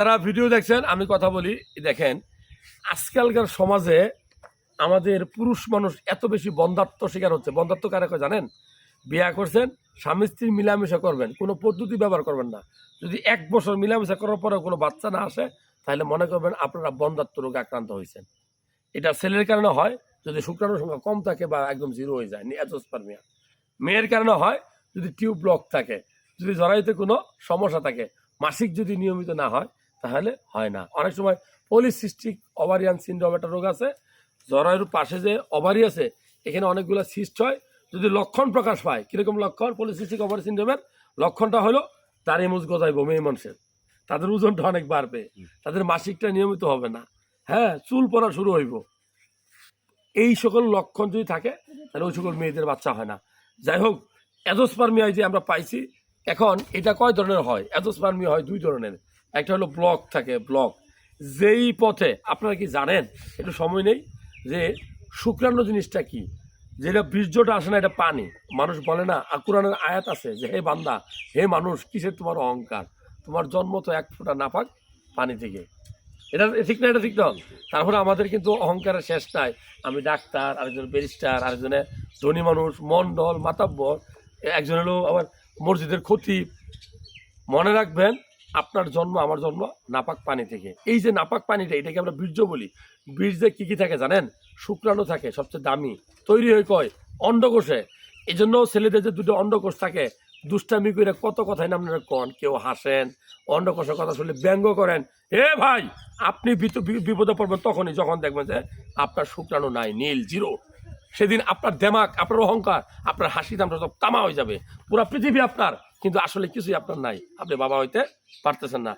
যারা ভিডিও দেখছেন আমি কথা বলি, দেখেন আজকালকার সমাজে আমাদের পুরুষ মানুষ এত বেশি বন্ধাত্ম শিকার হচ্ছে। বন্ধাত্ম কারে কয় জানেন? বিয়া করছেন, স্বামী স্ত্রী মিলামেশা করবেন, কোনো পদ্ধতি ব্যবহার করবেন না। যদি 1 বছর মিলামেশা করার পরে কোনো বাচ্চা না আসে, তাহলে মনে করবেন আপনারা বন্ধাত্ম রোগে আক্রান্ত হয়েছেন। এটা ছেলের কারণে হয় যদি শুক্রাণুর সংখ্যা কম থাকে বা একদম জিরো হয়ে যায়, অ্যাজোস্পার্মিয়া। মেয়ের কারণে হয় যদি টিউব ব্লক থাকে, যদি জরায়ুতে কোনো সমস্যা থাকে, মাসিক যদি নিয়মিত না হয় তাহলে হয় না। অনেক সময় পলিসিস্টিক ওভারিয়ান সিনড্রোম একটা রোগ আছে, জরায়ুর পাশে যে ওভারি আছে এখানে অনেকগুলো সিস্ট হয়। যদি লক্ষণ প্রকাশ পায়, কিরকম লক্ষণ? পলিসিস্টিক ওভারি সিনড্রোমের লক্ষণটা হলো দাড়ি মুজ গজাইবো মেয়ে মানুষের, তাদের ওজনটা অনেক বাড়বে, তাদের মাসিকটা নিয়মিত হবে না, হ্যাঁ, চুল পড়া শুরু হইব। এই সকল লক্ষণ যদি থাকে তাহলে ওই সকল মেয়েদের বাচ্চা হয় না। যাই হোক, অ্যাজোস্পার্মিয়া যে আমরা পাইছি, এখন এটা কয় ধরনের হয়? অ্যাজোস্পার্মিয়া হয় 2 ধরনের। একটা হলো ব্লক থাকে, ব্লক যেই পথে, আপনারা কি জানেন, একটু সময় নেই, যে শুক্রাণু জিনিসটা কি, যেটা বীর্যটা আসে না, এটা পানি। মানুষ বলে না, কুরআনের আয়াত আছে যে হে বান্দা, হে মানুষ, কিসের তোমার অহংকার, তোমার জন্ম তো 1 ফোঁটা নাপাক পানি থেকে। এটা ঠিক না? এটা ঠিক না? তারপরে আমাদের কিন্তু অহংকারের শেষ নাই। আমি ডাক্তার, আরেকজন ব্যারিস্টার, আরেকজনে ধনী মানুষ, মন্ডল, মাতাব্বর, একজন হলো আবার মসজিদের খতিব। মনে রাখবেন, আপনার জন্ম আমার জন্ম নাপাক পানি থেকে। এই যে নাপাক পানিটা, এটাকে আমরা বীর্য বলি। বীর্যে কি কি থাকে জানেন? শুক্রাণু থাকে, সবচেয়ে দামি, তৈরি হয় কয় অন্ডকোষে। এই জন্য ছেলেদের যে 2টো অন্ডকোষ থাকে, দুষ্টামি করে কত কথাই না আপনারা কন, কেউ হাসেন, অন্ডকোষের কথা শুনলে ব্যঙ্গ করেন। এ ভাই, আপনি বিপদে পড়বেন তখনই যখন দেখবেন যে আপনার শুক্রাণু নাই, নীল, জিরো। সেদিন আপনার দেমাক, আপনার অহংকার, আপনার হাসি তামটা সব তামা হয়ে যাবে, পুরো পৃথিবী আপনার, কিন্তু আসলে কিছুই আপনার নাই, আপনি বাবা হইতে পারতেছেন না।